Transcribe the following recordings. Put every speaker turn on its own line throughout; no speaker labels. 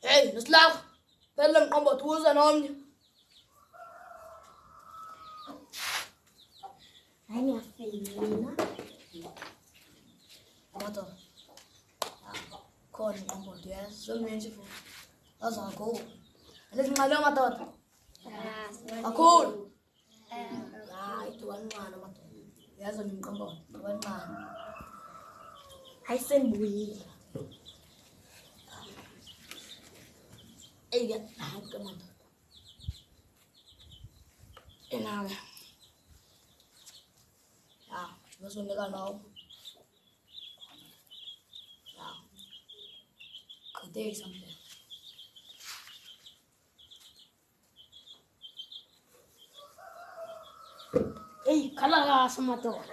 Hey, nasilapha. Phela ngiqomba thuza nomnye.
Hayi ngiyafeyina.
Amadoda. Khona ngiqomba yes. Somenje futhi. Azakho. Lethi ngale amadoda. Kakhulu. Hayi tuwancane amadoda. Yazi ngiqomba. Tuwancane.
Hayi sengibuyile.
Ey, hayi kamanda. Enawe. Ya, basonika nawo. Ya. Qede something.
Hey, khala kahle madoda.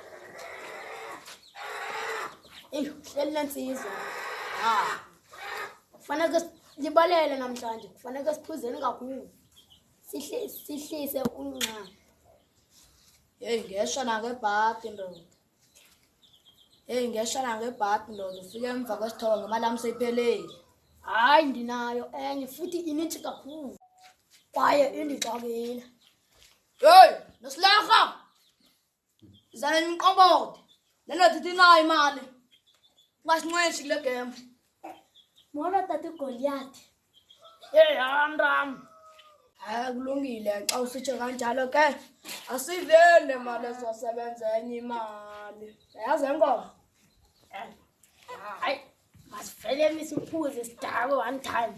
Hey, hleli nsizwa. Kufanele sibalele namhlanje. Kufanele siphuzeni kakhulu. Sihlise unqana.
Hey, ngesha na ngebhadi ndoda. Hey, ngesha na ngebhadi ndoda. Ufike emva kwesithoba ngemali yami seyiphelele.
Hayi ndinayo enye futhi ininzi kakhulu. Kwaye indixakile.
Hey, nasilakha. Izana ngiqombote. Lena thithi nayo imali. Ungasinqweshi kule game.
Mona tata Goliath.
Hey, andam. Hayi kulungile xa usitsho kanjalo ke. Asivele imali ezosebenza enye imali. Yazi enkomo.
Hayi, masivele siphuze sidakwe one time.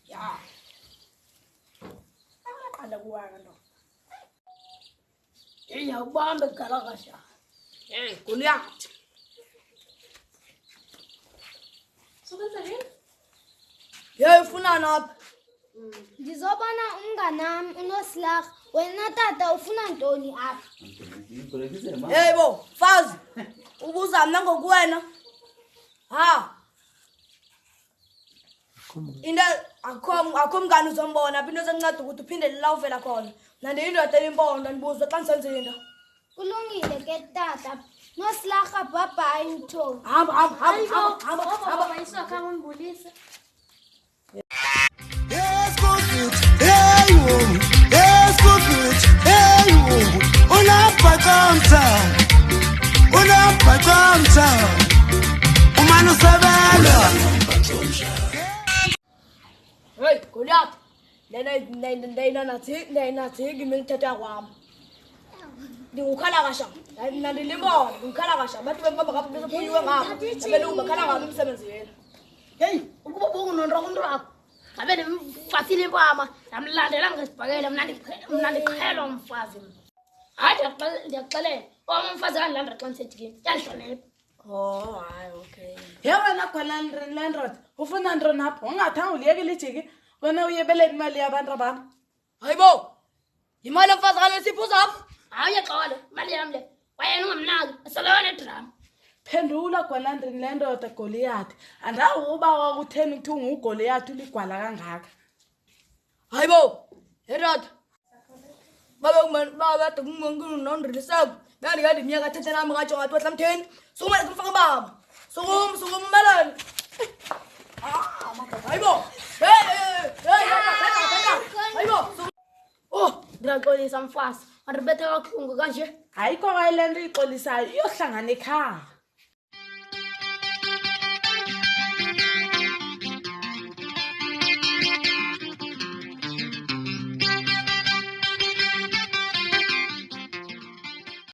Ya.
Qala kuwaka ndo. Iyawubamba egalakasha.
Hey, Goliath.
Sobenza yini?
Hey, ufuna naphi?
Ngizobona umnganami uNosilakh. Wena tata ufuna ntoni apha?
Hey bo, fazi. Ubuza mina ngokuwena. Ha. Into akho mngani uzombona into esenceda ukuthi uphinde la uvela khona. Nandi indoda elimpondo ndibuzwe xa ngisenza into.
Kulungile ke tata. Nosilakh bye Ntho.
Hamba.
Bayiswa ngibulisa.
Yes, good. Hey, whoa. Yes, good. Hey, whoa. Ulapha kamtown. Umano sebela.
Hey, Goliath. Nena nathi ngimthetha kwami. Ngikhala kasha. Nandi limpondo, ngikhala kasha. Bathi bembamba kaphi besephunywe ngapha. Abelungu bakhala ngami emsebenzini.
Hey, ukuba bongononto ngabe nemfasile impama yamlandela ngesibhakela mna ndiqhela umfazi. Hayi ndiyaxelela umfazi kandilandela xa ndisedikini yandihlonipha.
Oh, hayi okay.
Ye wena khona landlord ufuna ntoni apho ungathanga uliyekile ijiki wena uyebeleni imali yabantu abantu.
Hayibo. Imali emfazi kale siphuza apha.
Hayi yaxola imali yami le wayena ungamnaki eselona drama.
Phendula kwalandrini lendoda Goliath andawo uba wakutheni ukuthi ungugoliath uligwala kangaka.
Hayibo. Herod. Baba nondrilisab. Bani iminyaka 30 nami ngatsho ngathi wehla mtheni. Sukumele kumfaka baba. Sukumelani. Hayibo. Hey. Hayibo.
Oh, ndiyaxolisa mfazi. Andibethe kakhulu kanje.
Hayikho kayilento ixolisayo iyohlangana ekhaya.